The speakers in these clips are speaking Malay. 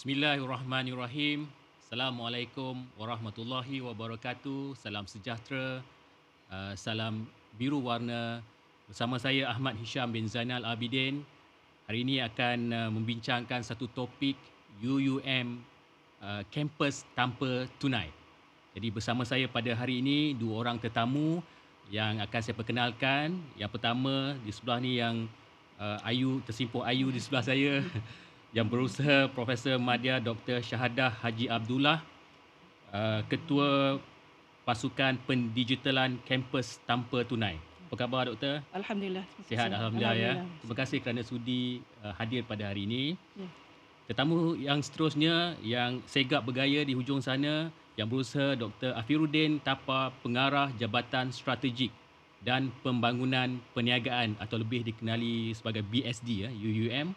Bismillahirrahmanirrahim. Assalamualaikum warahmatullahi wabarakatuh. Salam sejahtera, salam biru warna. Bersama saya Ahmad Hisham bin Zainal Abidin. Hari ini akan membincangkan satu topik UUM kampus tanpa tunai. Jadi bersama saya pada hari ini dua orang tetamu yang akan saya perkenalkan. Yang pertama di sebelah ni yang Ayu, tersimpuh Ayu di sebelah saya. Yang berusaha Profesor Madya Dr. Syahadah Haji Abdullah, Ketua Pasukan Pendigitalan Kampus Tanpa Tunai. Apa khabar Doktor? Alhamdulillah. Sihat Alhamdulillah ya. Terima kasih kerana sudi hadir pada hari ini. Ya. Tetamu yang seterusnya yang segap bergaya di hujung sana yang berusaha Dr. Afiruddin Tapa, Pengarah Jabatan Strategik dan Pembangunan Perniagaan atau lebih dikenali sebagai BSD ya, UUM.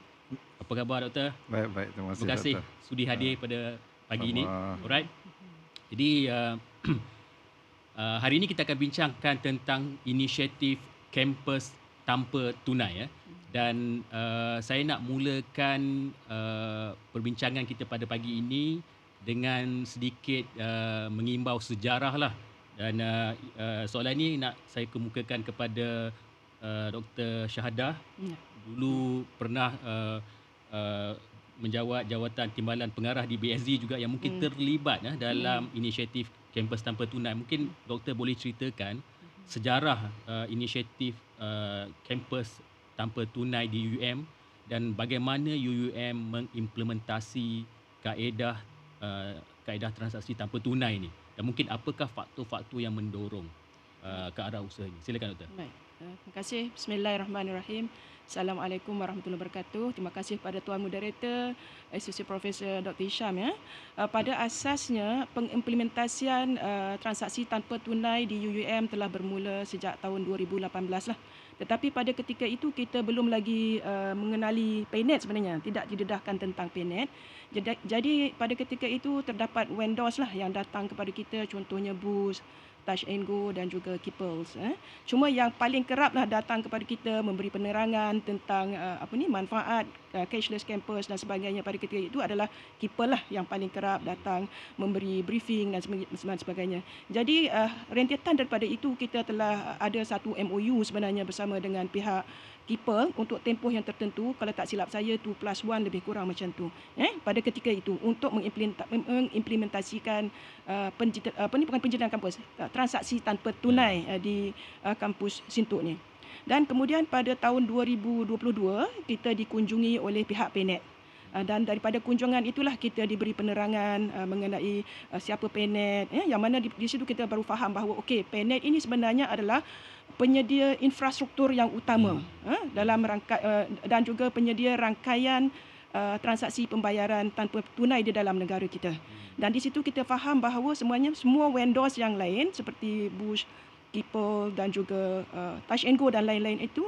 Apa khabar Doktor? Baik, terima kasih. Terima kasih Doktor. sudi hadir pada pagi ini. Sama. Alright. Jadi hari ini kita akan bincangkan tentang inisiatif kampus tanpa tunai ya. Dan saya nak mulakan perbincangan kita pada pagi ini dengan sedikit mengimbau sejarah lah. Dan soalan ini nak saya kemukakan kepada Dr. Syahadah. Ya. Dulu pernah menjawat jawatan timbalan pengarah di BSD juga yang mungkin terlibat dalam inisiatif kampus tanpa tunai. Mungkin doktor boleh ceritakan sejarah inisiatif kampus tanpa tunai di UUM dan bagaimana UUM mengimplementasi kaedah transaksi tanpa tunai ini. Dan mungkin apakah faktor-faktor yang mendorong ke arah usaha ini. Silakan doktor. Baik. Terima kasih. Bismillahirrahmanirrahim. Assalamualaikum warahmatullahi wabarakatuh. Terima kasih kepada Tuan Moderator, Associate Profesor Dr. Hisham ya. Pada asasnya pengimplementasian transaksi tanpa tunai di UUM telah bermula sejak tahun 2018 lah. Tetapi pada ketika itu kita belum lagi mengenali PayNet sebenarnya, tidak didedahkan tentang PayNet. Jadi pada ketika itu terdapat vendors lah yang datang kepada kita, contohnya Boost, Touch and Go dan juga Keeples. Cuma yang paling keraplah datang kepada kita memberi penerangan tentang manfaat cashless campus dan sebagainya pada ketika itu adalah Keepel lah yang paling kerap datang memberi briefing dan sebagainya. Jadi rentetan daripada itu kita telah ada satu MOU sebenarnya bersama dengan pihak Keepel untuk tempoh yang tertentu, kalau tak silap saya 2+1 lebih kurang macam tu. Pada ketika itu untuk mengimplementasikan pendidikan kampus transaksi tanpa tunai di kampus Sintuk ni. Dan kemudian pada tahun 2022 kita dikunjungi oleh pihak PayNet. Dan daripada kunjungan itulah kita diberi penerangan mengenai siapa PayNet, yang mana di situ kita baru faham bahawa okey, PayNet ini sebenarnya adalah penyedia infrastruktur yang utama dalam dan juga penyedia rangkaian transaksi pembayaran tanpa tunai di dalam negara kita. Dan di situ kita faham bahawa semua vendors yang lain seperti Bush, Keepel dan juga Touch and Go dan lain-lain itu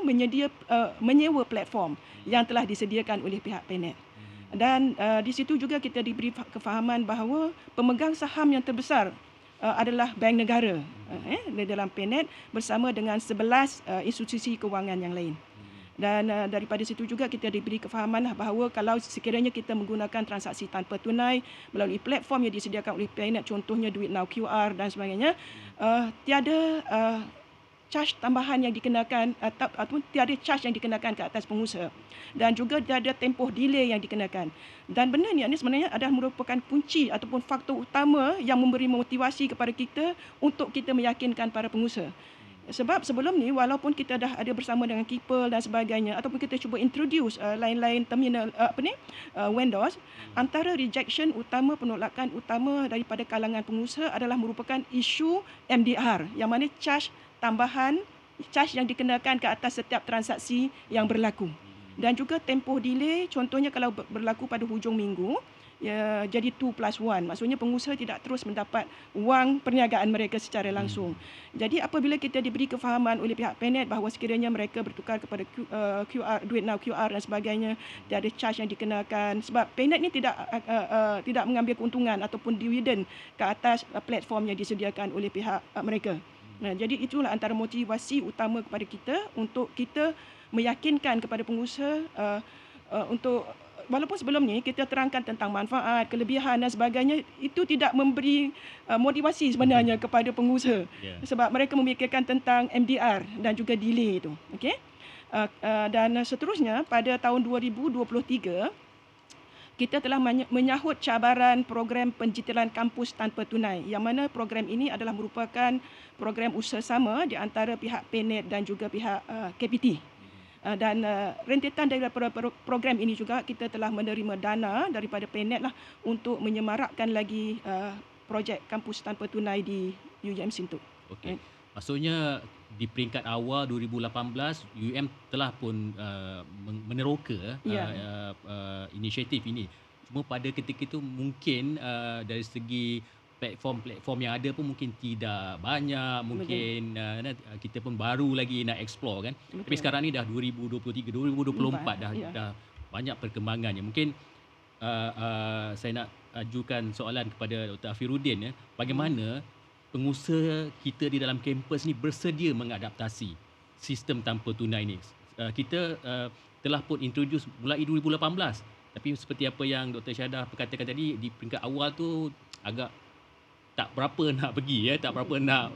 menyewa platform yang telah disediakan oleh pihak PayNet. Dan di situ juga kita diberi kefahaman bahawa pemegang saham yang terbesar adalah bank negara di dalam PayNet bersama dengan 11 institusi kewangan yang lain. Dan daripada situ juga kita diberi kefahaman bahawa kalau sekiranya kita menggunakan transaksi tanpa tunai melalui platform yang disediakan oleh PayNet, contohnya Duit Now QR dan sebagainya, tiada charge tambahan yang dikenakan ataupun tiada charge yang dikenakan ke atas pengusaha, dan juga tiada tempoh delay yang dikenakan. Dan benda ni sebenarnya adalah merupakan kunci ataupun faktor utama yang memberi motivasi kepada kita untuk kita meyakinkan para pengusaha. Sebab sebelum ni walaupun kita dah ada bersama dengan Keepel dan sebagainya ataupun kita cuba introduce lain-lain terminal vendors, antara rejection utama, penolakan utama daripada kalangan pengusaha adalah merupakan isu MDR, yang mana charge tambahan, charge yang dikenakan ke atas setiap transaksi yang berlaku. Dan juga tempoh delay, contohnya kalau berlaku pada hujung minggu, ya, jadi 2+1. Maksudnya pengusaha tidak terus mendapat wang perniagaan mereka secara langsung. Jadi apabila kita diberi kefahaman oleh pihak PayNet bahawa sekiranya mereka bertukar kepada QR, Duit Now QR dan sebagainya, tiada charge yang dikenakan, sebab PayNet ni tidak mengambil keuntungan ataupun dividen ke atas platform yang disediakan oleh pihak mereka. Jadi itulah antara motivasi utama kepada kita untuk kita meyakinkan kepada pengusaha untuk walaupun sebelum ni kita terangkan tentang manfaat, kelebihan dan sebagainya, itu tidak memberi motivasi sebenarnya kepada pengusaha. Ya. Sebab mereka memikirkan tentang MDR dan juga delay itu. Okey. Dan seterusnya pada tahun 2023 kita telah menyahut cabaran program penjitilan kampus tanpa tunai, yang mana program ini adalah merupakan program usaha sama di antara pihak PNET dan juga pihak KPT. Dan rentetan daripada program ini juga kita telah menerima dana daripada PNET lah untuk menyemarakkan lagi projek kampus tanpa tunai di UiM Sintuk. Okey. Maksudnya di peringkat awal 2018 UiM telah pun meneroka inisiatif ini. Cuma pada ketika itu mungkin dari segi platform yang ada pun mungkin tidak banyak, mungkin kita pun baru lagi nak explore kan. Betul. Tapi sekarang ni dah 2023, 2024 dah banyak perkembangannya. Mungkin saya nak ajukan soalan kepada Dr. Afiruddin, bagaimana pengusaha kita di dalam kampus ni bersedia mengadaptasi sistem tanpa tunai ni. Kita telah pun introduce mulai 2018, tapi seperti apa yang Dr. Syahadah perkatakan tadi, di peringkat awal tu agak tak berapa nak pergi, tak berapa nak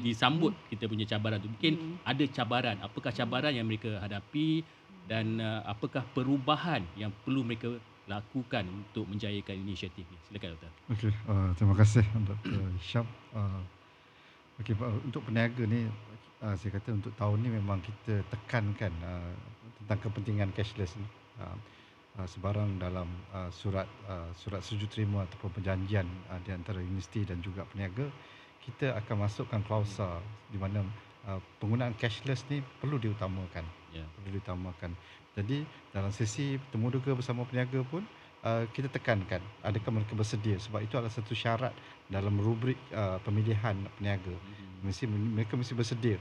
disambut kita punya cabaran tu. Mungkin ada cabaran. Apakah cabaran yang mereka hadapi dan apakah perubahan yang perlu mereka lakukan untuk menjayakan inisiatif ni? Silakan Doktor. Okey, terima kasih Dr. Hisham. Okey, untuk peniaga ni saya kata untuk tahun ni memang kita tekankan tentang kepentingan cashless ni. Sebarang dalam surat setuju terima ataupun perjanjian di antara universiti dan juga peniaga, kita akan masukkan klausa di mana penggunaan cashless ni perlu diutamakan. Perlu diutamakan. Jadi dalam sesi temu duga bersama peniaga pun kita tekankan adakah mereka bersedia, sebab itu adalah satu syarat dalam rubrik pemilihan peniaga. Mereka mesti bersedia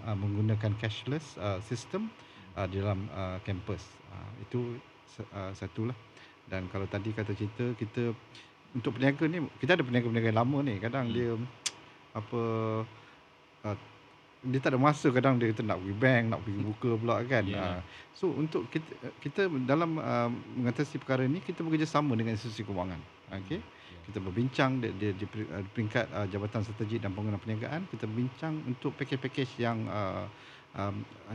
menggunakan cashless system di dalam kampus. Itu satulah. Dan kalau tadi kata cerita, kita untuk peniaga ni, kita ada peniaga-peniaga lama ni, kadang dia dia tak ada masa, kadang dia kata nak pergi bank, nak pergi buka pula kan. So untuk kita dalam mengatasi perkara ni, kita bekerjasama dengan institusi kewangan. Okey. Kita berbincang di peringkat Jabatan Strategi dan Pengurusan Perniagaan, kita berbincang untuk package-package yang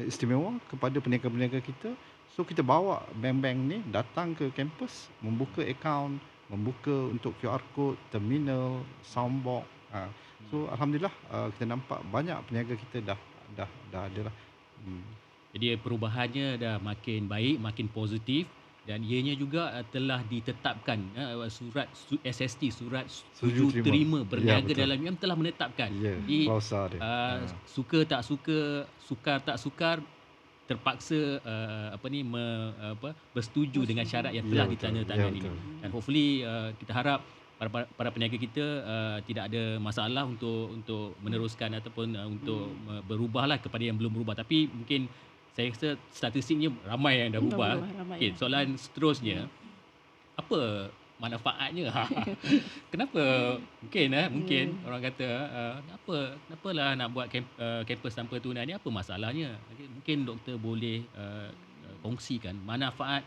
istimewa kepada peniaga-peniaga kita. So kita bawa bank-bank ni datang ke kampus, membuka akaun, membuka untuk QR code, terminal, soundbox. So alhamdulillah kita nampak banyak peniaga kita dah ada lah. Jadi perubahannya dah makin baik, makin positif, dan ianya juga telah ditetapkan surat SST, surat setuju terima berniaga dalam UiM telah menetapkan. Jadi suka tak suka, sukar tak sukar, terpaksa bersetuju dengan syarat yang telah ditandatangani ini. Dan hopefully kita harap para peniaga kita tidak ada masalah untuk meneruskan ataupun untuk berubahlah kepada yang belum berubah. Tapi mungkin saya rasa statistiknya ramai yang dah berubah. Okay, soalan seterusnya, apa manfaatnya? Kenapa mungkin orang kata kenapalah nak buat kampus tanpa tunai ni, apa masalahnya? Okay, mungkin doktor boleh kongsikan manfaat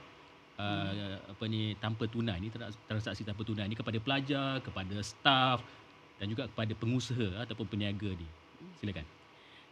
tanpa tunai ni, transaksi tanpa tunai ni kepada pelajar, kepada staf dan juga kepada pengusaha ataupun peniaga ni. Silakan.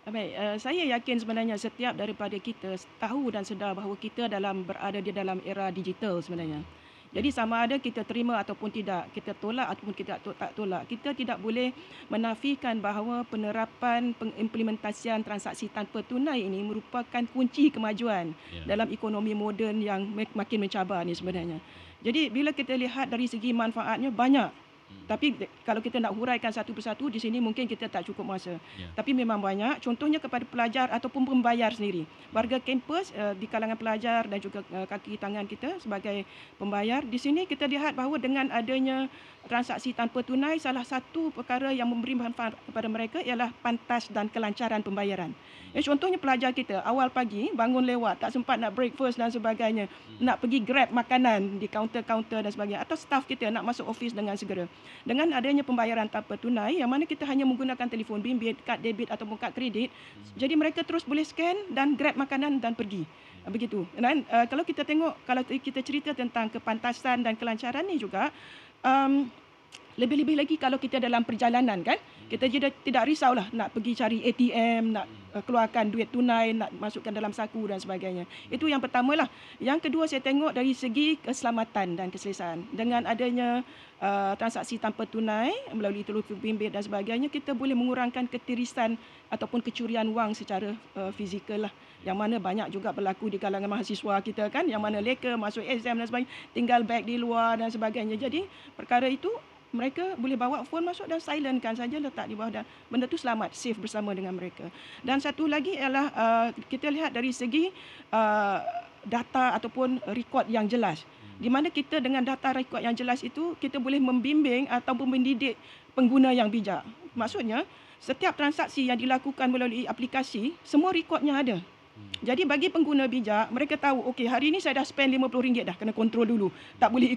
Baik, saya yakin sebenarnya setiap daripada kita tahu dan sedar bahawa kita berada di dalam era digital sebenarnya. Jadi sama ada kita terima ataupun tidak, kita tolak ataupun kita tak tolak, kita tidak boleh menafikan bahawa penerapan pengimplementasian transaksi tanpa tunai ini merupakan kunci kemajuan dalam ekonomi moden yang makin mencabar ni sebenarnya. Jadi bila kita lihat dari segi manfaatnya banyak. Tapi kalau kita nak huraikan satu persatu di sini mungkin kita tak cukup masa. Tapi memang banyak. Contohnya kepada pelajar ataupun pembayar sendiri. Warga kampus di kalangan pelajar dan juga kaki tangan kita sebagai pembayar. Di sini kita lihat bahawa dengan adanya transaksi tanpa tunai, salah satu perkara yang memberi manfaat kepada mereka ialah pantas dan kelancaran pembayaran. Contohnya pelajar kita awal pagi bangun lewat, tak sempat nak breakfast dan sebagainya, nak pergi grab makanan di kaunter-kaunter dan sebagainya, atau staf kita nak masuk office dengan segera. Dengan adanya pembayaran tanpa tunai yang mana kita hanya menggunakan telefon bimbit, kad debit ataupun kad kredit, jadi mereka terus boleh scan dan grab makanan dan pergi. Begitu. Dan kalau kita tengok, kalau kita cerita tentang kepantasan dan kelancaran ni juga, lebih-lebih lagi kalau kita dalam perjalanan kan, kita tidak risaulah nak pergi cari ATM, nak keluarkan duit tunai, nak masukkan dalam saku dan sebagainya. Itu yang pertamalah. Yang kedua, saya tengok dari segi keselamatan dan keselesaan. Dengan adanya transaksi tanpa tunai melalui telefon bimbit dan sebagainya, kita boleh mengurangkan ketirisan ataupun kecurian wang secara fizikal lah. Yang mana banyak juga berlaku di kalangan mahasiswa kita kan, yang mana leka masuk exam dan sebagainya, tinggal beg di luar dan sebagainya. Jadi perkara itu mereka boleh bawa phone masuk dan silentkan saja, letak di bawah, dan benda tu selamat, safe bersama dengan mereka. Dan satu lagi ialah kita lihat dari segi data ataupun rekod yang jelas. Di mana kita dengan data rekod yang jelas itu, kita boleh membimbing ataupun mendidik pengguna yang bijak. Maksudnya, setiap transaksi yang dilakukan melalui aplikasi, semua rekodnya ada. Jadi bagi pengguna bijak, mereka tahu, okey, hari ini saya dah spend RM50 dah, kena kontrol dulu. Tak boleh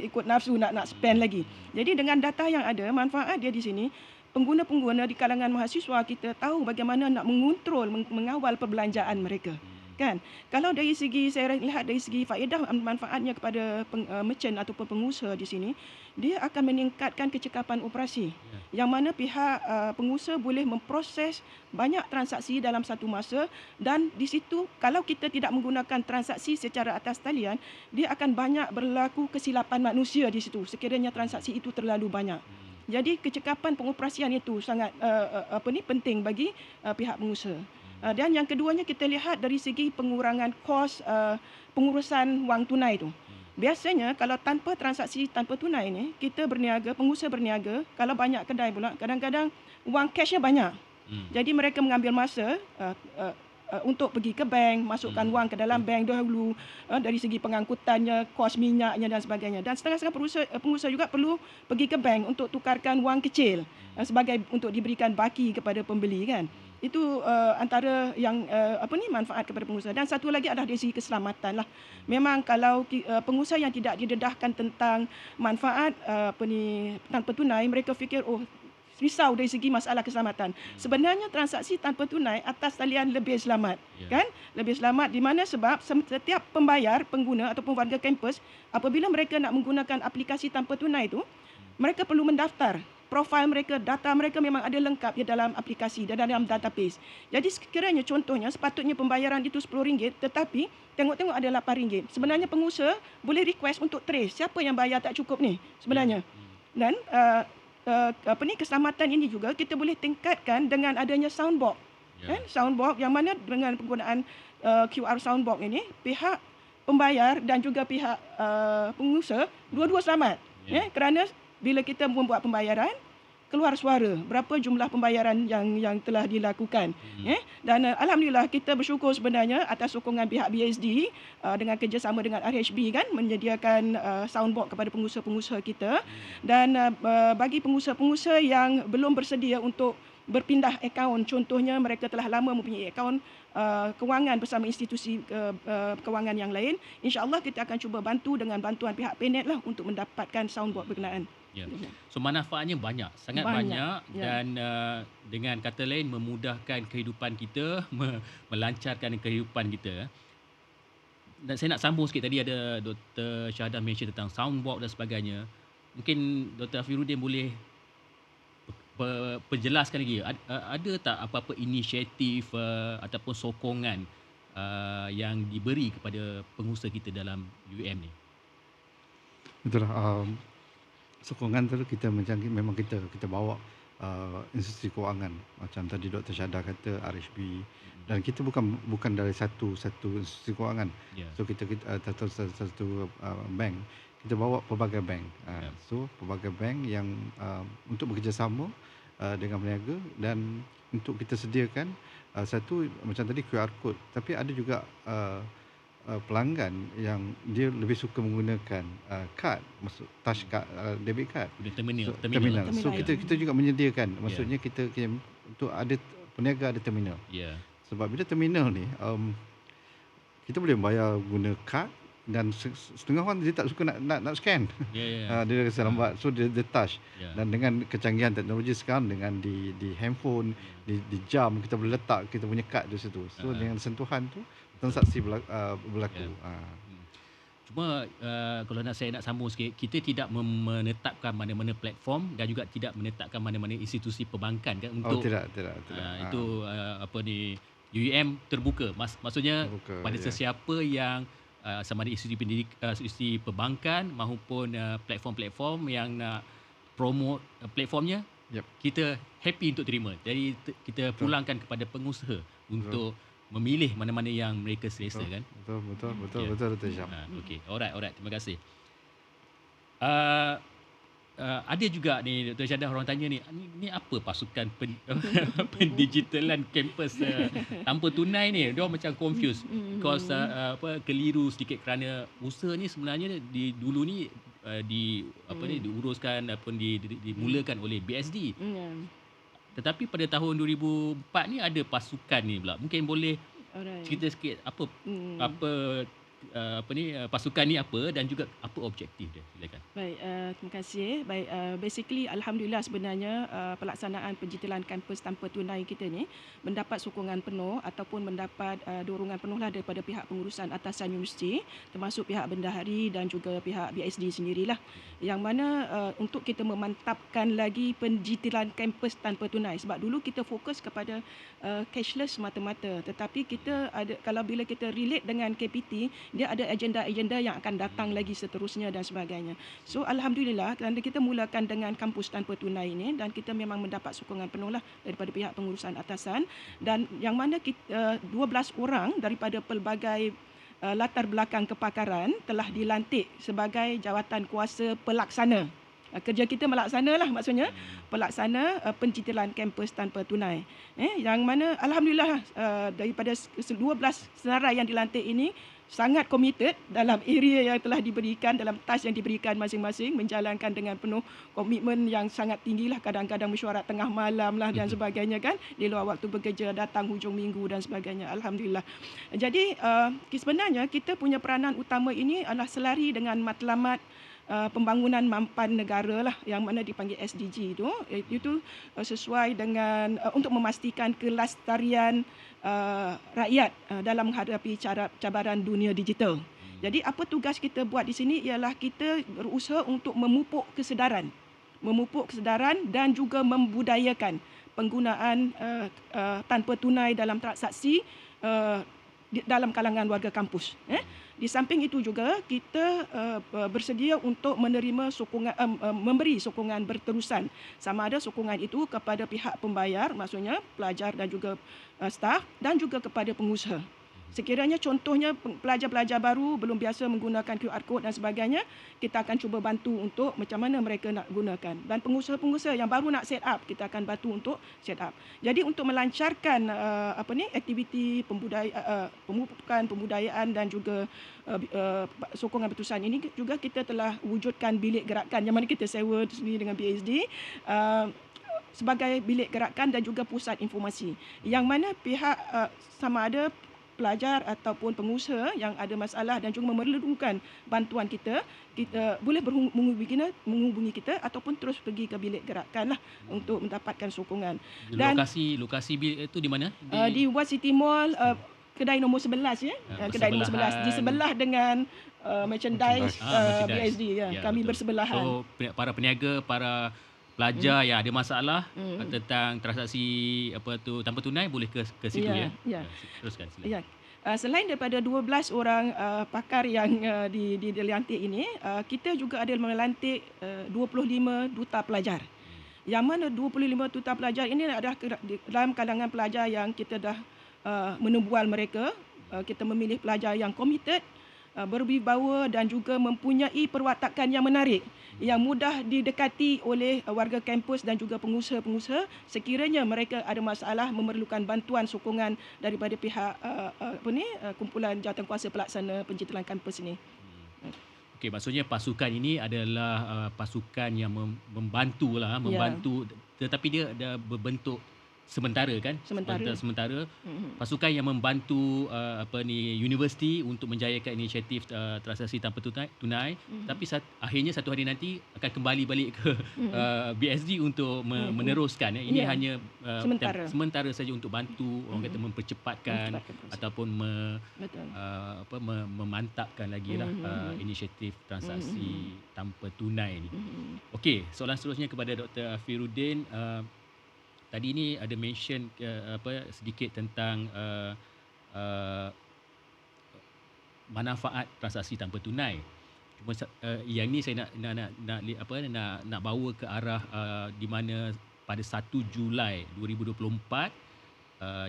ikut nafsu nak spend lagi. Jadi dengan data yang ada, manfaat dia di sini, pengguna-pengguna di kalangan mahasiswa kita tahu bagaimana nak mengontrol, mengawal perbelanjaan mereka. Kan? Kalau dari segi, saya lihat dari segi faedah manfaatnya kepada merchant ataupun pengusaha di sini, dia akan meningkatkan kecekapan operasi. Yang mana pihak pengusaha boleh memproses banyak transaksi dalam satu masa, dan di situ kalau kita tidak menggunakan transaksi secara atas talian, dia akan banyak berlaku kesilapan manusia di situ sekiranya transaksi itu terlalu banyak. Jadi kecekapan pengoperasian itu sangat penting bagi pihak pengusaha. Dan yang keduanya, kita lihat dari segi pengurangan kos pengurusan wang tunai itu. Biasanya kalau tanpa transaksi tanpa tunai ni, kita berniaga, pengusaha berniaga, kalau banyak kedai pula, kadang-kadang wang cashnya banyak. Jadi mereka mengambil masa untuk pergi ke bank, masukkan wang ke dalam bank dahulu, dari segi pengangkutannya, kos minyaknya dan sebagainya. Dan setengah-setengah pengusaha juga perlu pergi ke bank untuk tukarkan wang kecil sebagai untuk diberikan baki kepada pembeli kan. Itu antara yang manfaat kepada pengusaha. Dan satu lagi adalah dari segi keselamatan lah. Memang kalau pengusaha yang tidak didedahkan tentang manfaat tanpa tunai, mereka fikir risau dari segi masalah keselamatan. Sebenarnya transaksi tanpa tunai atas talian lebih selamat, kan? Lebih selamat di mana sebab setiap pembayar, pengguna ataupun warga kampus, apabila mereka nak menggunakan aplikasi tanpa tunai itu, mereka perlu mendaftar. Profil mereka, data mereka memang ada lengkap di dalam aplikasi dan dalam database. Jadi sekiranya contohnya sepatutnya pembayaran itu RM10, tetapi tengok-tengok ada RM8. Sebenarnya pengusaha boleh request untuk trace siapa yang bayar tak cukup ni sebenarnya. Dan keselamatan ini juga kita boleh tingkatkan dengan adanya soundbox. Kan? Soundbox yang mana dengan penggunaan QR soundbox ini, pihak pembayar dan juga pihak pengusaha dua-dua selamat. Kerana bila kita membuat pembayaran, keluar suara berapa jumlah pembayaran yang telah dilakukan. Dan alhamdulillah kita bersyukur sebenarnya atas sokongan pihak BSD dengan kerjasama dengan RHB kan, menyediakan soundbox kepada pengusaha-pengusaha kita. Dan bagi pengusaha-pengusaha yang belum bersedia untuk berpindah akaun, contohnya mereka telah lama mempunyai akaun kewangan bersama institusi kewangan yang lain, insya-Allah kita akan cuba bantu dengan bantuan pihak PNET lah untuk mendapatkan soundbox berkenaan. So manfaatnya banyak, sangat banyak. Dan dengan kata lain memudahkan kehidupan kita, melancarkan kehidupan kita. Dan saya nak sambung sikit, tadi ada Dr. Syahadah mention tentang soundbox dan sebagainya. Mungkin Dr. Afiruddin boleh perjelaskan lagi, ada tak apa-apa inisiatif ataupun sokongan yang diberi kepada pengusaha kita dalam UM ni? Betul lah. Sokongan tu kita memang kita bawa institusi kewangan, macam tadi Dr. Syahadah kata RHB, dan kita bukan dari satu institusi kewangan. So kita satu bank, kita bawa pelbagai bank. So pelbagai bank yang untuk bekerjasama dengan peniaga, dan untuk kita sediakan satu macam tadi QR code, tapi ada juga pelanggan yang dia lebih suka menggunakan kad, maksud touch card, debit card, terminal. So kita juga menyediakan, maksudnya kita untuk ada peniaga ada terminal. Sebab bila terminal ni kita boleh bayar guna kad, dan setengah orang dia tak suka nak scan. Dia rasa lambat, so dia touch. Dan dengan kecanggihan teknologi sekarang, dengan di handphone, di jam, kita boleh letak kita punya kad di situ. So dengan sentuhan tu transaksi berlaku. Ya. Cuma kalau saya nak sambung sikit, kita tidak menetapkan mana-mana platform dan juga tidak menetapkan mana-mana institusi perbankan kan Oh, untuk tidak. itu apa ni, UEM terbuka. Maksudnya Terbuka, pada ya. sesiapa yang sama ada institusi perbankan maupun platform-platform yang nak promote platformnya, Yep. kita happy untuk terima. Jadi kita Betul. pulangkan kepada pengusaha untuk memilih mana-mana yang mereka selesa kan. Betul, Ya. Dr. Syam. Okey. Alright. Terima kasih. Ada juga ni Dr. Syadah, orang tanya ni apa pasukan pendigitalan kampus tanpa tunai ni? Dia macam confused because keliru sedikit kerana usaha ni sebenarnya dulu ni diuruskan ataupun dimulakan oleh BSD. Tetapi pada tahun 2004 ni ada pasukan ni pula. Mungkin boleh cerita sikit apa pasukan ni apa dan juga apa objektif dia. Silakan. Baik, terima kasih. Baik, basically alhamdulillah sebenarnya pelaksanaan penjitilan kampus tanpa tunai kita ni mendapat sokongan penuh ataupun mendapat dorongan penuhlah daripada pihak pengurusan atasan universiti, termasuk pihak bendahari dan juga pihak BSD sendirilah. Yang mana untuk kita memantapkan lagi penjitilan kampus tanpa tunai, sebab dulu kita fokus kepada cashless semata-mata, tetapi kita ada, kalau bila kita relate dengan KPT, dia ada agenda-agenda yang akan datang lagi seterusnya dan sebagainya. So alhamdulillah kerana kita mulakan dengan kampus tanpa tunai ini dan kita memang mendapat sokongan penuh lah daripada pihak pengurusan atasan, dan yang mana kita 12 orang daripada pelbagai latar belakang kepakaran telah dilantik sebagai jawatan kuasa pelaksana. Kerja kita melaksanalah, maksudnya pelaksana penjitilan kampus tanpa tunai. Yang mana alhamdulillah daripada 12 senarai yang dilantik ini sangat committed dalam area yang telah diberikan, dalam task yang diberikan masing-masing, menjalankan dengan penuh komitmen yang sangat tinggilah, kadang-kadang mesyuarat tengah malam lah dan sebagainya kan, di luar waktu bekerja, datang hujung minggu dan sebagainya. Alhamdulillah. Jadi sebenarnya kita punya peranan utama ini adalah selari dengan matlamat pembangunan mampan negara lah, yang mana dipanggil SDG itu sesuai dengan untuk memastikan kelestarian rakyat dalam menghadapi cabaran dunia digital. Jadi apa tugas kita buat di sini ialah kita berusaha untuk memupuk kesedaran dan juga membudayakan penggunaan tanpa tunai dalam transaksi dalam kalangan warga kampus. Di samping itu juga kita bersedia untuk menerima sokongan, memberi sokongan berterusan, sama ada sokongan itu kepada pihak pembayar, maksudnya pelajar dan juga staf, dan juga kepada pengusaha. Sekiranya contohnya pelajar-pelajar baru belum biasa menggunakan QR code dan sebagainya, kita akan cuba bantu untuk macam mana mereka nak gunakan. Dan pengusaha-pengusaha yang baru nak set up, kita akan bantu untuk set up. Jadi untuk melancarkan aktiviti pemupukan pembudayaan dan juga sokongan berterusan ini, juga kita telah wujudkan bilik gerakan yang mana kita sewa sendiri dengan BSD sebagai bilik gerakan dan juga pusat informasi, yang mana pihak sama ada pelajar ataupun pengusaha yang ada masalah dan juga memerlukan bantuan kita boleh menghubungi kita ataupun terus pergi ke bilik gerakan lah untuk mendapatkan sokongan. Dan lokasi bilik itu di mana? Di West City Mall, kedai nombor 11 ya. Kedai nombor 11 di sebelah dengan merchandise BSD ya. Kami betul. Bersebelahan. So para peniaga, para pelajar yang ada masalah tentang transaksi tanpa tunai boleh ke situ ya. Teruskan silakan. Ya. Selain daripada 12 orang pakar yang dilantik ini, kita juga ada melantik 25 duta pelajar. Yang mana 25 duta pelajar ini adalah dalam kalangan pelajar yang kita dah menembual mereka. Kita memilih pelajar yang committed, berwibawa dan juga mempunyai perwatakan yang menarik, yang mudah didekati oleh warga kampus dan juga pengusaha-pengusaha sekiranya mereka ada masalah memerlukan bantuan sokongan daripada pihak kumpulan jawatankuasa pelaksana penjitilan kampus ini. Okey, maksudnya pasukan ini adalah pasukan yang membantu, tetapi dia ada berbentuk sementara kan, sementara pasukan yang membantu universiti untuk menjayakan inisiatif transaksi tanpa tunai tapi akhirnya satu hari nanti akan kembali balik ke BSD untuk meneruskan. Ini hanya sementara saja untuk bantu orang kata mempercepatkan ataupun memantapkan lagi lah inisiatif transaksi tanpa tunai ni. Okey, soalan seterusnya kepada Dr. Afiruddin. Tadi ni ada mention sedikit tentang manfaat transaksi tanpa tunai. Cuma yang ni saya nak bawa ke arah di mana pada 1 Julai 2024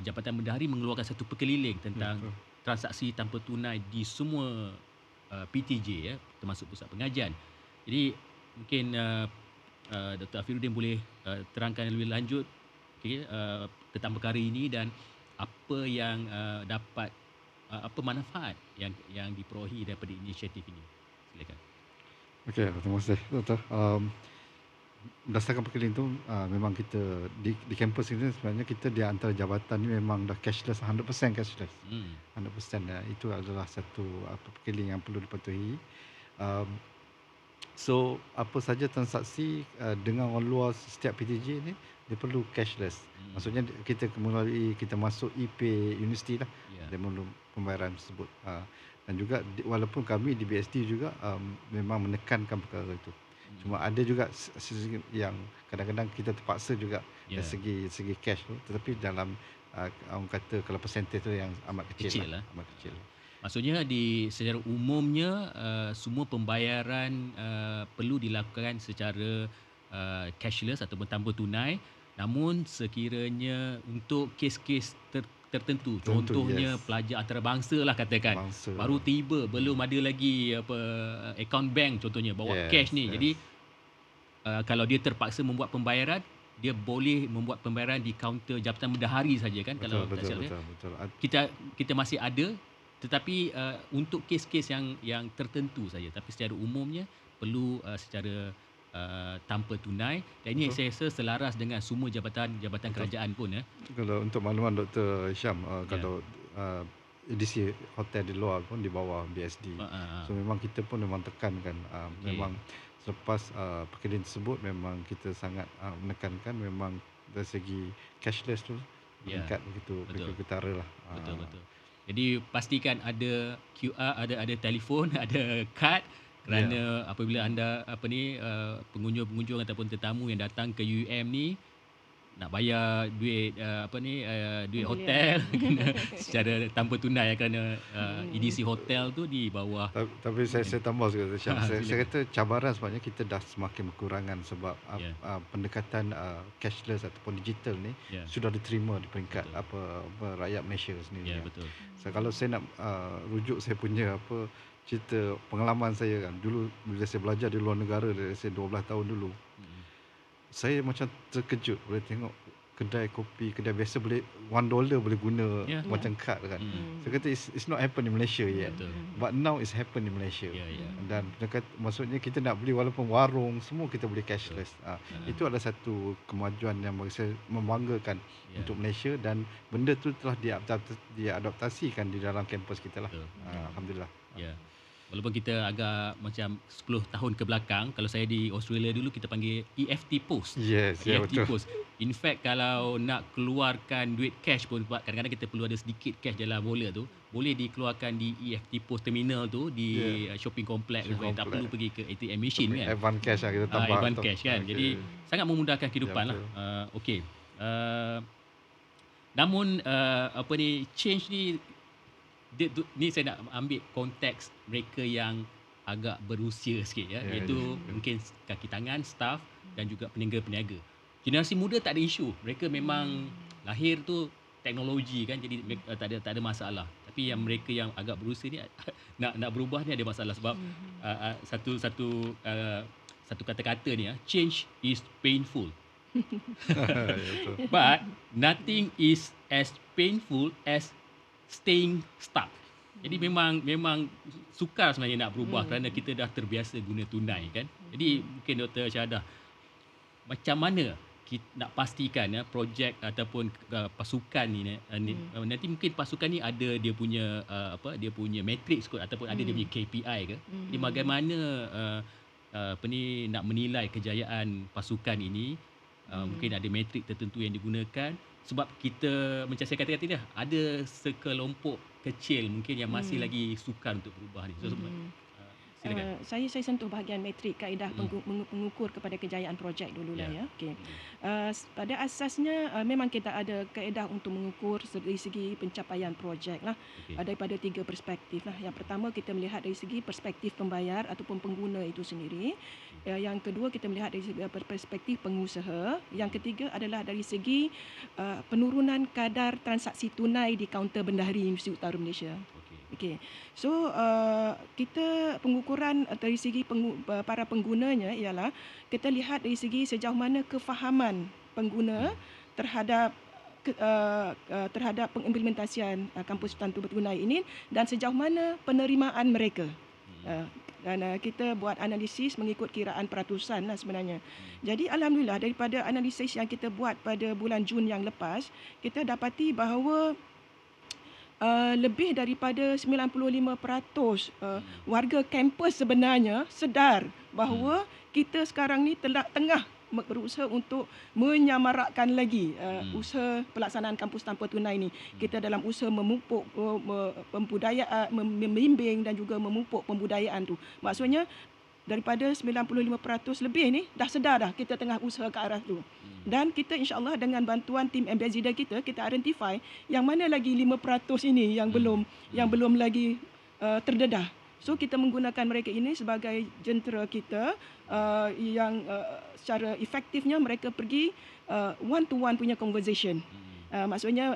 Jabatan Bendahari mengeluarkan satu perkeliling tentang transaksi tanpa tunai di semua PTJ termasuk pusat pengajian. Jadi mungkin Dr. Afiruddin boleh terangkan lebih lanjut tentang perkara ini dan apa yang dapat apa manfaat yang diperolehi daripada inisiatif ini. Silakan. Okey, terima kasih Doktor. Berdasarkan perkeliling tu memang kita di kampus ini sebenarnya kita di antara jabatan ni memang dah cashless 100% cashless. 100% itu adalah satu perkeliling yang perlu dipatuhi. So apa saja transaksi dengan orang luar setiap PTJ ni dia perlu cashless. Maksudnya kita melalui kita masuk e-pay universiti lah. Dia perlu pembayaran tersebut. Dan juga walaupun kami di BSD juga memang menekankan perkara itu. Cuma ada juga yang kadang-kadang kita terpaksa juga dari segi cash tu, tetapi dalam orang kata kalau percentage tu yang amat kecil lah. Amat kecil. Maksudnya secara umumnya semua pembayaran perlu dilakukan secara cashless ataupun tanpa tunai. Namun sekiranya untuk kes-kes tertentu, contohnya pelajar antarabangsa lah katakan, baru tiba belum ada lagi akaun bank contohnya bawa cash ni. Jadi kalau dia terpaksa membuat pembayaran, dia boleh membuat pembayaran di kaunter Jabatan Bendahari saja kan. Betul. Kita masih ada, tetapi untuk kes-kes yang tertentu saja. Tapi secara umumnya perlu secara tanpa tunai, dan ini saya rasa selaras dengan semua jabatan kerajaan pun. Kalau untuk makluman Dr. Hisham, kalau edisi hotel di luar pun di bawah BSD. So memang kita pun memang tekankan memang selepas perkeliling tersebut memang kita sangat menekankan memang dari segi cashless tu meningkat begitu ketara lah. Betul. Jadi pastikan ada QR, ada telefon, ada kad. Kerana apabila anda pengunjung ataupun tetamu yang datang ke UM ni nak bayar duit duit hotel kena secara tanpa tunai kerana edisi hotel tu di bawah. Tapi saya tambah sikit saya kata cabaran sebabnya kita dah semakin berkurangan sebab pendekatan cashless ataupun digital ni sudah diterima di peringkat rakyat Malaysia sendiri. Betul. So, kalau saya nak rujuk saya punya cerita pengalaman saya kan, dulu bila saya belajar di luar negara dari saya 12 tahun dulu, saya macam terkejut boleh tengok kedai kopi, kedai biasa boleh $1 boleh guna macam kad kan. Saya kata it's not happen in Malaysia yet. But now it's happen in Malaysia. Dan maksudnya kita nak beli walaupun warung semua kita boleh cashless. Itu adalah satu kemajuan yang bagi saya membanggakan untuk Malaysia, dan benda tu telah diadaptasikan di dalam kampus kita lah. Alhamdulillah. Walaupun kita agak macam 10 tahun ke belakang, kalau saya di Australia dulu kita panggil EFT Post. EFT Post. In fact kalau nak keluarkan duit cash pun, kadang-kadang kita perlu ada sedikit cash dalam wallet tu, boleh dikeluarkan di EFT Post terminal tu di shopping complex. Tak perlu pergi ke ATM machine kan. Advance cash lah kita tambah. Advance cash kan. Jadi sangat memudahkan kehidupan lah. Okey. Namun change ni saya nak ambil konteks mereka yang agak berusia sikit iaitu mungkin kaki tangan, staff dan juga peniaga-peniaga. Generasi muda tak ada isu. Mereka memang lahir tu teknologi kan, jadi tak ada masalah. Tapi yang mereka yang agak berusia ni nak berubah ni ada masalah sebab satu kata-kata ni change is painful. But nothing is as painful as staying stuck. Jadi memang sukar sebenarnya nak berubah kerana kita dah terbiasa guna tunai kan. Jadi mungkin Dr. Syahadah, macam mana nak pastikan projek ataupun pasukan ni nanti mungkin pasukan ni ada dia punya dia punya matrix kot ataupun ada dia punya KPI ke. Jadi bagaimana nak menilai kejayaan pasukan ini, mungkin ada matrik tertentu yang digunakan sebab kita macam saya katakan tadi ada sekelompok kecil mungkin yang masih lagi sukar untuk berubah ni. So, silakan. Saya sentuh bahagian metrik kaedah pengukur kepada kejayaan projek dululah ya. Okey. Pada asasnya memang kita ada kaedah untuk mengukur dari segi pencapaian projek lah. Daripada 3 perspektif lah. Yang pertama kita melihat dari segi perspektif pembayar ataupun pengguna itu sendiri. Yang kedua kita melihat dari segi perspektif pengusaha. Yang ketiga adalah dari segi penurunan kadar transaksi tunai di kaunter bendahari Universiti Utara Malaysia. Okey. So kita pengukuran dari segi para penggunanya ialah kita lihat dari segi sejauh mana kefahaman pengguna terhadap pengimplementasian kampus tanpa tunai ini dan sejauh mana penerimaan mereka. Dan kita buat analisis mengikut kiraan peratusan lah sebenarnya. Jadi alhamdulillah daripada analisis yang kita buat pada bulan Jun yang lepas, kita dapati bahawa lebih daripada 95% warga kampus sebenarnya sedar bahawa kita sekarang ni tengah berusaha untuk menyamarakkan lagi usaha pelaksanaan kampus tanpa tunai ni. Kita dalam usaha memupuk pembudayaan, membimbing dan juga memupuk pembudayaan tu. Maksudnya daripada 95% lebih ni dah sedar dah kita tengah usaha ke arah tu. Dan kita insya-Allah dengan bantuan tim ambassador kita identify yang mana lagi 5% ini yang belum lagi terdedah. So kita menggunakan mereka ini sebagai jentera kita yang secara efektifnya mereka pergi one to one punya conversation. Maksudnya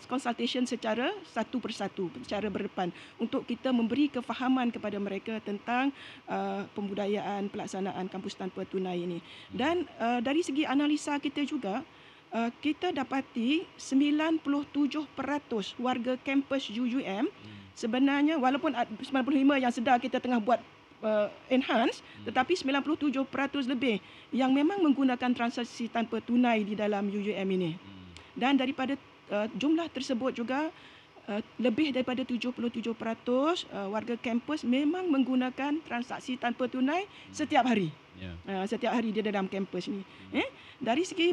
consultation secara satu persatu, secara berdepan untuk kita memberi kefahaman kepada mereka tentang pembudayaan pelaksanaan kampus tanpa tunai ini. Dan dari segi analisa kita juga kita dapati 97% warga kampus UUM sebenarnya walaupun 95 yang sedar kita tengah buat enhance, tetapi 97% lebih yang memang menggunakan transaksi tanpa tunai di dalam UUM ini. Dan daripada jumlah tersebut juga lebih daripada 77% warga kampus memang menggunakan transaksi tanpa tunai setiap hari. Setiap hari di dalam kampus ni. Dari segi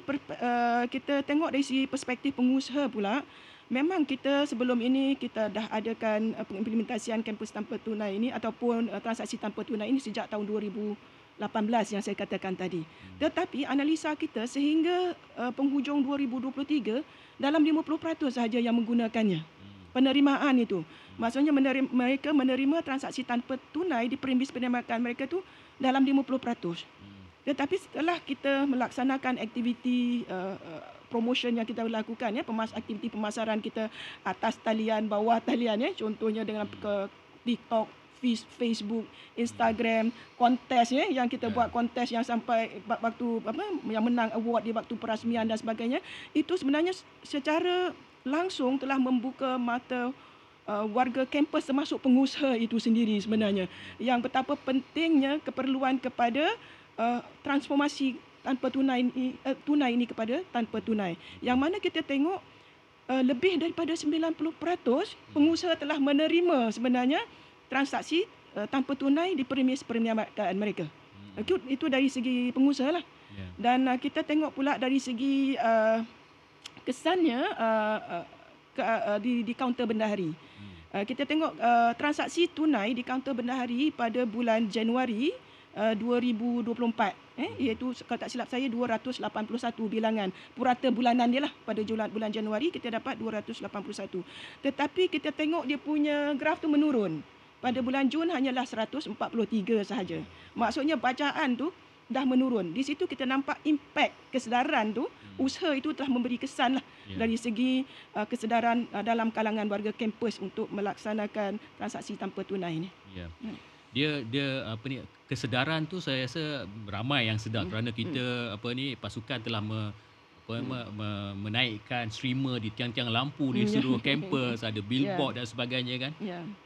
kita tengok dari segi perspektif pengusaha pula, memang kita sebelum ini kita dah adakan pengimplementasian kampus tanpa tunai ini ataupun transaksi tanpa tunai ini sejak tahun 2018 yang saya katakan tadi. Tetapi analisa kita sehingga penghujung 2023 dalam 50% sahaja yang menggunakannya. Penerimaan itu. Maksudnya mereka menerima transaksi tanpa tunai di premis penerimaan mereka tu dalam 50%. Tetapi setelah kita melaksanakan aktiviti promotion yang kita lakukan aktiviti pemasaran kita atas talian, bawah talian contohnya dengan TikTok, Facebook, Instagram, kontes yang kita buat kontes yang sampai waktu yang menang award di waktu perasmian dan sebagainya, itu sebenarnya secara langsung telah membuka mata warga kampus termasuk pengusaha itu sendiri sebenarnya yang betapa pentingnya keperluan kepada transformasi tanpa tunai ini kepada tanpa tunai. Yang mana kita tengok lebih daripada 90% pengusaha telah menerima sebenarnya transaksi tanpa tunai di premis perniagaan mereka. Itu dari segi pengusaha lah. Dan kita tengok pula dari segi kesannya di kaunter bendahari. Kita tengok transaksi tunai di kaunter bendahari pada bulan Januari 2024 iaitu kalau tak silap saya 281 bilangan purata bulanan dia lah. Pada bulan Januari kita dapat 281. Tetapi kita tengok dia punya graf tu menurun. Pada bulan Jun hanyalah 143 sahaja. Maksudnya bacaan tu dah menurun. Di situ kita nampak impak kesedaran tu, usaha itu telah memberi kesan lah dari segi kesedaran dalam kalangan warga kampus untuk melaksanakan transaksi tanpa tunai ni. Dia kesedaran tu saya rasa ramai yang sedar kerana kita pasukan telah menaikkan streamer di tiang-tiang lampu di seluruh kampus, ada billboard dan sebagainya kan.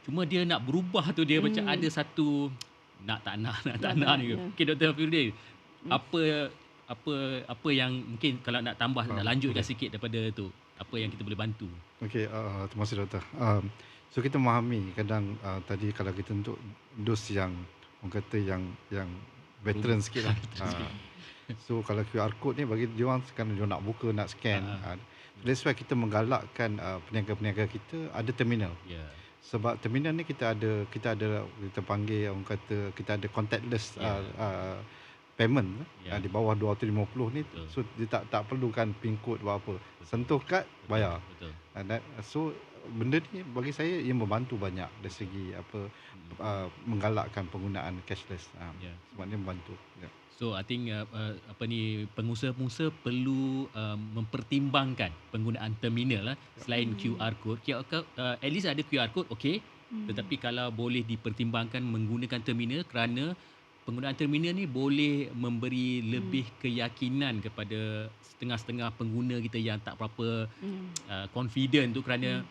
Cuma dia nak berubah tu dia macam ada satu nak tak nak ni. Okey Dr. Hafidin, apa yang mungkin kalau nak tambah, nak lanjutkan Okey. sikit daripada tu, apa yang kita boleh bantu? Okey, terima kasih doktor. So kita memahami kadang tadi kalau kita untuk dos yang orang kata yang veteran sikit lah. Veteran sikit. So kalau QR code ni bagi dia orang sekarang dia nak buka, nak scan. That's why kita menggalakkan peniaga-peniaga kita ada terminal. Ya. Sebab terminal ni kita kita panggil orang kata kita ada contactless payment Ya. di bawah 250 ni. Betul. So dia tak perlukan pin code apa. Sentuh kad bayar. Betul. So benda ni bagi saya ia membantu banyak dari segi menggalakkan penggunaan cashless. Ya. Sebab dia membantu. Ya. So I think pengusaha-pengusaha perlu mempertimbangkan penggunaan terminal selain QR code. At least ada QR code, okey. Tetapi kalau boleh dipertimbangkan menggunakan terminal, kerana penggunaan terminal ni boleh memberi lebih keyakinan kepada setengah-setengah pengguna kita yang tak berapa confident tu, kerana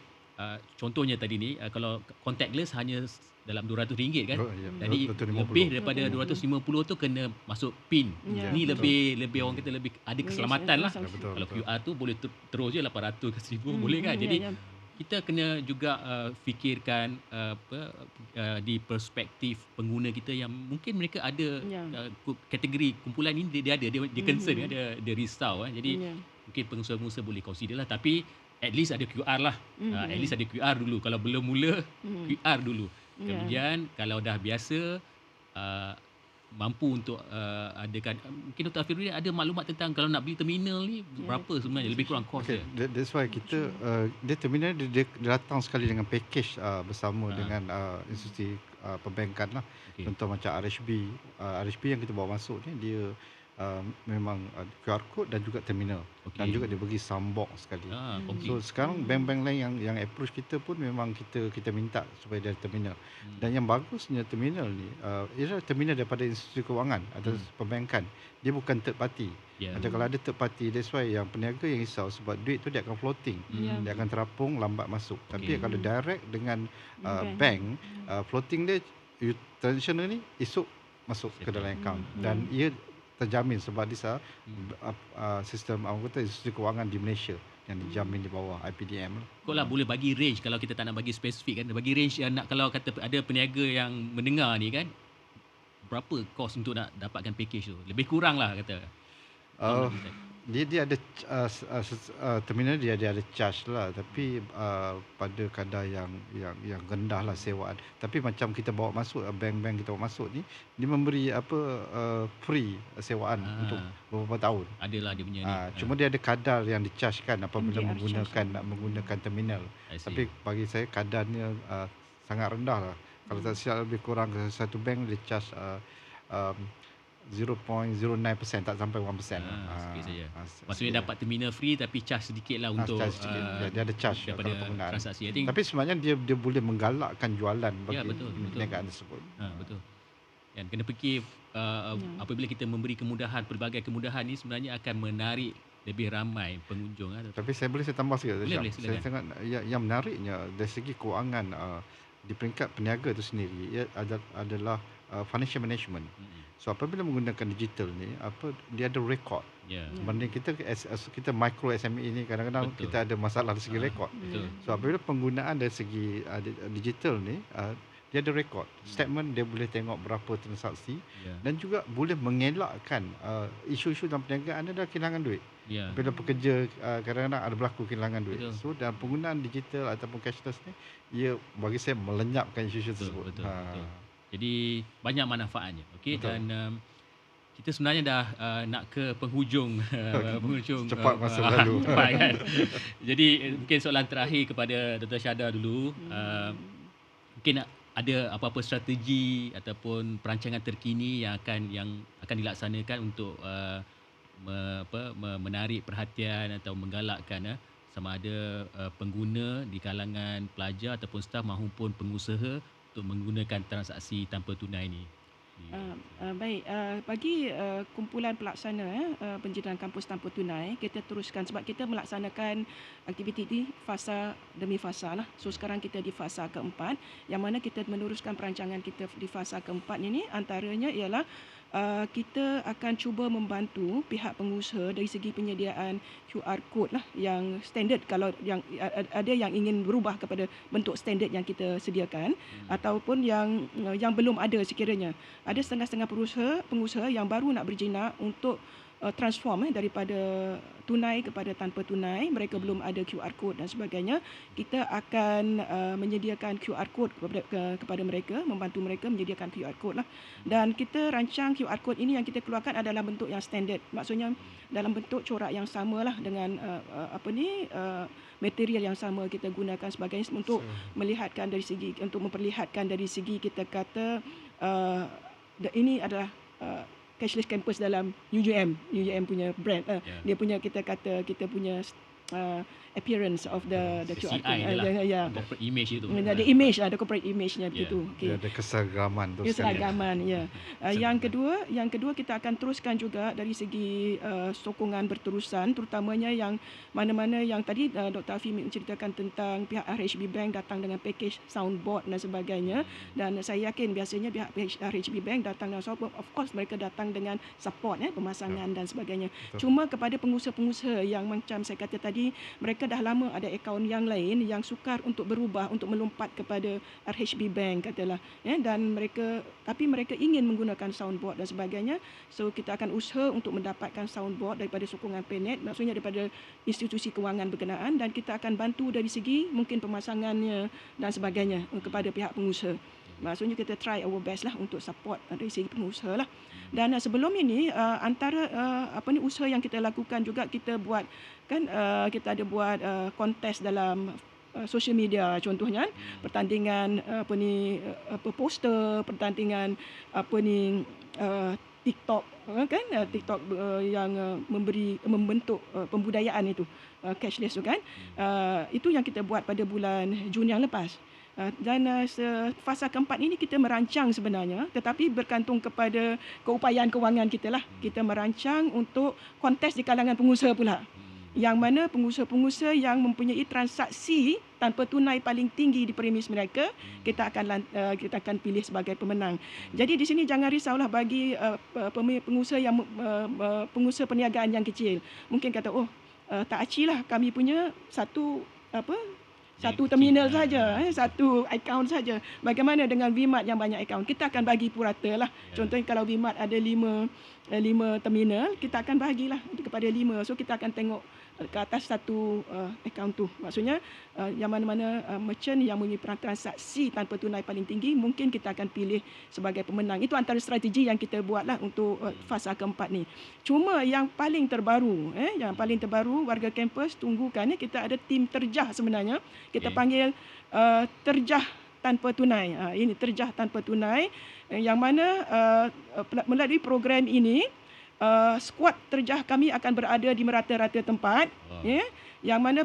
contohnya tadi ni kalau contactless hanya dalam RM200 kan. Jadi 250. lebih daripada 250 tu kena masuk PIN. Ya, Ni betul. lebih orang kata lebih ada keselamatan lah. Ya, betul. Kalau QR tu boleh terus je 800 ke 1000 boleh kan. Jadi kita kena juga fikirkan di perspektif pengguna kita yang mungkin mereka ada kategori kumpulan ini dia concern, dia risau. Jadi mungkin pengusaha-pengusaha boleh consider lah, tapi at least ada QR lah. At least ada QR dulu. Kalau belum mula, QR dulu. Kemudian kalau dah biasa mampu untuk adakan, mungkin Dr. Afiruddin ada maklumat tentang kalau nak beli terminal ni berapa sebenarnya lebih kurang kos dia. That's why kita dia terminal dia datang sekali dengan package bersama dengan institusi perbankan lah. Okey. Contoh macam RHB yang kita bawa masuk ni dia memang QR code dan juga terminal. Dan juga dia bagi soundbox sekali. So sekarang bank-bank lain yang approach kita pun memang kita minta supaya dia ada terminal. Dan yang bagusnya terminal ni ialah terminal daripada institusi kewangan atau perbankan. Dia bukan third party. Macam kalau ada third party, that's why yang peniaga yang risau sebab duit tu dia akan floating. Dia akan terapung, lambat masuk. Tapi kalau direct dengan bank, floating dia traditional ni esok masuk ke dalam account. Dan ia terjamin sebab dia sistem orang kata institusi kewangan di Malaysia yang dijamin di bawah IPDM. Kau lah boleh bagi range kalau kita tak nak bagi spesifik kan. Bagi range yang nak, kalau kata ada peniaga yang mendengar ni kan, berapa kos untuk nak dapatkan package tu? Lebih kurang lah kata. Dia ada terminal dia ada charge lah, tapi pada kadar yang rendah lah sewaan. Tapi macam kita bawa masuk bank-bank kita bawa masuk ni, dia memberi free sewaan untuk beberapa tahun. Adalah dia punya ni. Cuma dia ada kadar yang di-charge kan apabila menggunakan terminal. Tapi bagi saya kadarnya sangat rendah lah. Kalau tak silap lebih kurang satu bank dia charge 0.09%, tak sampai 1%. Sikit saja. Maksudnya dapat terminal free tapi charge sedikit lah untuk dia ada charge daripada penggunaan transaksi. I think, tapi sebenarnya dia boleh menggalakkan jualan bagi perniagaan tersebut. Betul. Dan kena fikir apabila kita memberi kemudahan, pelbagai kemudahan ni sebenarnya akan menarik lebih ramai pengunjung. Tapi saya tambah sikit. Boleh, Saya tengok yang menariknya dari segi kewangan di peringkat peniaga itu sendiri ia adalah financial management. So apabila menggunakan digital ni, dia ada rekod. Sebenarnya kita micro SME ni kadang-kadang kita ada masalah dari segi rekod. So apabila penggunaan dari segi digital ni, dia ada rekod. Statement dia boleh tengok berapa transaksi dan juga boleh mengelakkan isu-isu dalam perniagaan adalah kehilangan duit. Apabila pekerja kadang-kadang ada berlaku kehilangan duit. So dalam penggunaan digital ataupun cashless ni, ia bagi saya melenyapkan isu-isu tersebut. Betul. Jadi banyak manfaatnya. Okey, dan kita sebenarnya dah nak ke penghujung cepat masa lalu. Kan? Jadi mungkin soalan terakhir kepada Dr. Syahda dulu. Mungkin ada apa-apa strategi ataupun perancangan terkini yang akan dilaksanakan untuk menarik perhatian atau menggalakkan sama ada pengguna di kalangan pelajar ataupun staf maupun pengusaha untuk menggunakan transaksi tanpa tunai ni. Baik, bagi kumpulan pelaksana penjenayaan kampus tanpa tunai, kita teruskan sebab kita melaksanakan aktiviti di fasa demi fasa lah. So sekarang kita di fasa keempat, yang mana kita meneruskan perancangan kita di fasa keempat ini, antaranya ialah kita akan cuba membantu pihak pengusaha dari segi penyediaan QR code lah yang standard, kalau yang ada yang ingin berubah kepada bentuk standard yang kita sediakan, ataupun yang belum ada sekiranya. Ada setengah-setengah pengusaha yang baru nak berjinak untuk transform daripada tunai kepada tanpa tunai, mereka belum ada QR code dan sebagainya. Kita akan menyediakan QR code kepada mereka, membantu mereka menyediakan QR code lah. Dan kita rancang QR code ini yang kita keluarkan adalah bentuk yang standard. Maksudnya dalam bentuk corak yang sama lah dengan material yang sama kita gunakan sebagainya untuk melihatkan dari segi, untuk memperlihatkan dari segi kita kata ini adalah cashless campus dalam UUM punya brand. Dia punya kita kata kita punya appearance of the QR code. Corporate image itu. Ada image, ada corporate image-nya begitu. Dia ada keseragaman tu. Keseragaman, ya. Yang kedua kita akan teruskan juga dari segi sokongan berterusan, terutamanya yang mana-mana yang tadi Dr. Afi menceritakan tentang pihak RHB Bank datang dengan package soundboard dan sebagainya, dan saya yakin biasanya pihak RHB Bank datang dengan soundboard, of course mereka datang dengan support pemasangan dan sebagainya. Cuma kepada pengusaha-pengusaha yang macam saya kata tadi, mereka dah lama ada akaun yang lain yang sukar untuk berubah, untuk melompat kepada RHB Bank katalah, dan mereka ingin menggunakan soundboard dan sebagainya. So kita akan usaha untuk mendapatkan soundboard daripada sokongan PNET, maksudnya daripada institusi kewangan berkenaan, dan kita akan bantu dari segi mungkin pemasangannya dan sebagainya kepada pihak pengusaha. Maksudnya kita try our best lah untuk support dari segi pengusaha lah. Dan sebelum ini antara usaha yang kita lakukan juga, kita buat kan kita ada buat kontes dalam social media, contohnya pertandingan poster, pertandingan TikTok kan, TikTok yang membentuk pembudayaan itu cashless tu kan. Itu yang kita buat pada bulan Jun yang lepas. Dan fasa keempat ini kita merancang sebenarnya, tetapi bergantung kepada keupayaan kewangan kita lah. Kita merancang untuk kontes di kalangan pengusaha pula, yang mana pengusaha-pengusaha yang mempunyai transaksi tanpa tunai paling tinggi di premis mereka, kita akan pilih sebagai pemenang. Jadi di sini jangan risaulah bagi pengusaha yang pengusaha perniagaan yang kecil. Mungkin kata tak acilah, kami punya satu terminal saja, satu akaun saja. Bagaimana dengan VMAT yang banyak akaun? Kita akan bagi purata lah. Contohnya kalau VMAT ada 5 terminal, kita akan bagilah kepada 5. So kita akan tengok ke atas satu akaun tu. Maksudnya yang mana-mana merchant yang mempunyai transaksi tanpa tunai paling tinggi, mungkin kita akan pilih sebagai pemenang. Itu antara strategi yang kita buatlah untuk fasa keempat ni. Cuma yang paling terbaru, warga kampus tunggukan, kita ada tim terjah sebenarnya. Kita panggil terjah tanpa tunai. Ini terjah tanpa tunai, yang mana melalui program ini skuad terjah kami akan berada di merata-rata tempat, yang mana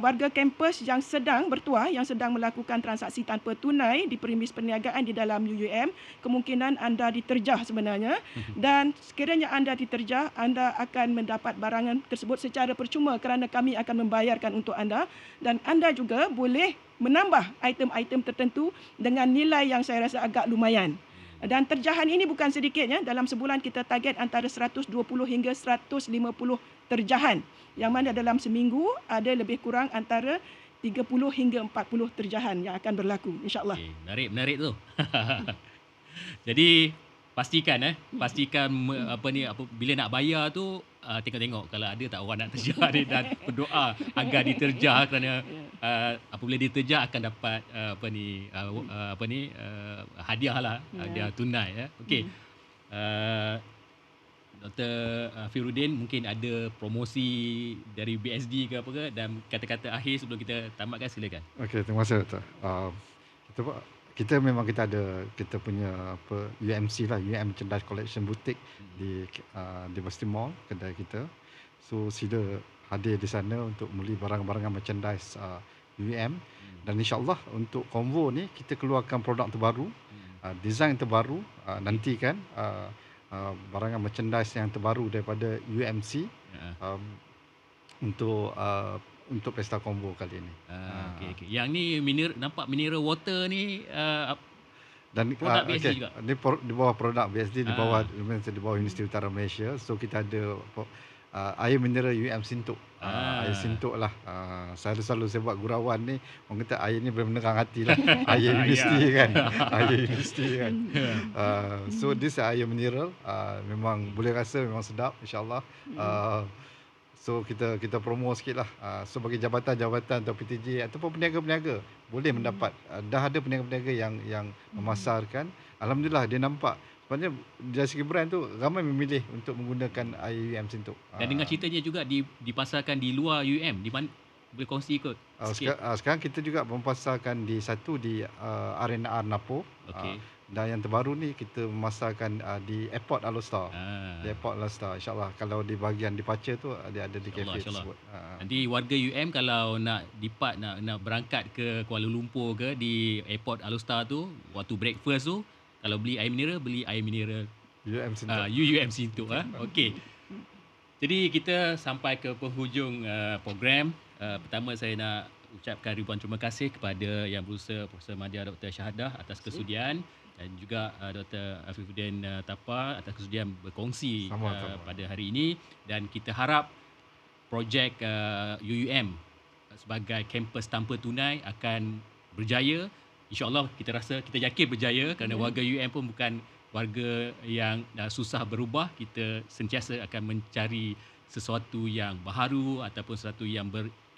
warga kampus yang sedang bertuah, yang sedang melakukan transaksi tanpa tunai di premis perniagaan di dalam UUM, kemungkinan anda diterjah sebenarnya. Dan sekiranya anda diterjah, anda akan mendapat barangan tersebut secara percuma kerana kami akan membayarkan untuk anda, dan anda juga boleh menambah item-item tertentu dengan nilai yang saya rasa agak lumayan. Dan terjahan ini bukan sedikit, dalam sebulan kita target antara 120 hingga 150 terjahan, yang mana dalam seminggu ada lebih kurang antara 30 hingga 40 terjahan yang akan berlaku, insya-Allah. Menarik tu. Jadi pastikan bila nak bayar tu tengok-tengok kalau ada tak orang nak terjah ni, dan berdoa agar diterjah, kerana apabila diterjah akan dapat hadiah lah, hadiah tunai Okey. Dr. Firudin, mungkin ada promosi dari BSD ke apa ke, dan kata-kata akhir sebelum kita tamatkan, silakan. Okey, terima kasih Dr. Kita memang kita punya UMC lah, UM Merchandise Collection Boutique di University Mall, kedai kita. So sila hadir di sana untuk membeli barang-barang merchandise UM, dan insya-Allah untuk Convo ni kita keluarkan produk terbaru, design terbaru, nantikan barangan merchandise yang terbaru daripada UMC untuk pesta Convo kali ini. Okey. Yang ni nampak mineral water ni Dan Produk BSD juga. di bawah produk BSD, di bawah Universiti Hmm. Utara Malaysia. So kita ada air mineral UM Sintok. Air Sintok lah. Saya selalu saya buat gurauan ni, orang kata air ni benar-benar hati lah. Air universiti kan. Air universiti kan. So this air mineral, memang boleh rasa memang sedap, insyaAllah. So kita promo sikit lah. So bagi jabatan-jabatan atau PTJ ataupun peniaga-peniaga boleh mendapat. Dah ada peniaga-peniaga yang memasarkan. Alhamdulillah dia nampak. Sebenarnya dari segi brand tu ramai memilih untuk menggunakan air UM Sintok. Dan dengan ceritanya juga dipasarkan di luar UM. Di mana boleh kongsi ikut sikit. Sekarang kita juga memasarkan di RNR Napo. Okey. Dan yang terbaru ni kita memasarkan di Airport Alostar. Di Airport Alostar, insyaAllah. Kalau di bahagian departure tu dia ada di kafe tersebut. Nanti warga UM kalau nak nak berangkat ke Kuala Lumpur ke, di Airport Alostar tu, waktu breakfast tu, kalau beli air mineral UM Sintok. UM Sintok. Okey. Jadi kita sampai ke penghujung program. Pertama saya nak ucapkan ribuan terima kasih kepada Yang Berusaha Profesor Madya Dr. Syahadah atas kesudian, dan juga Dr. Afifuddin Tapar atas kesudian berkongsi pada hari ini. Dan kita harap projek UUM sebagai kampus tanpa tunai akan berjaya. InsyaAllah kita yakin berjaya, kerana warga UUM pun bukan warga yang susah berubah. Kita sentiasa akan mencari sesuatu yang baharu ataupun sesuatu yang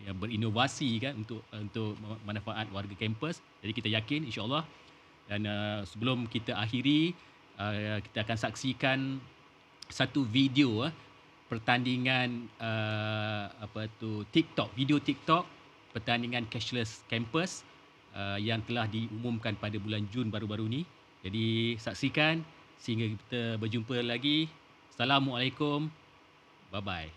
berinovasi kan, untuk manfaat warga kampus. Jadi kita yakin insya-Allah. Dan sebelum kita akhiri, kita akan saksikan satu video pertandingan video TikTok pertandingan cashless campus yang telah diumumkan pada bulan Jun baru-baru ni. Jadi saksikan sehingga kita berjumpa lagi. Assalamualaikum. Bye bye.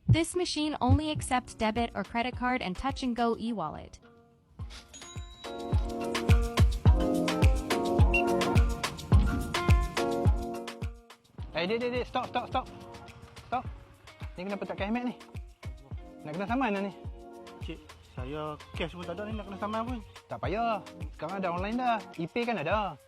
This machine only accepts debit or credit card and Touch 'n Go e-wallet. Dek, stop. Ni kenapa tak pakai helmet ni? Nak kena saman dah ni. Cik, saya cash pun tak ada ni, nak kena saman pun. Tak payah. Sekarang ada online dah. E-pay kan ada.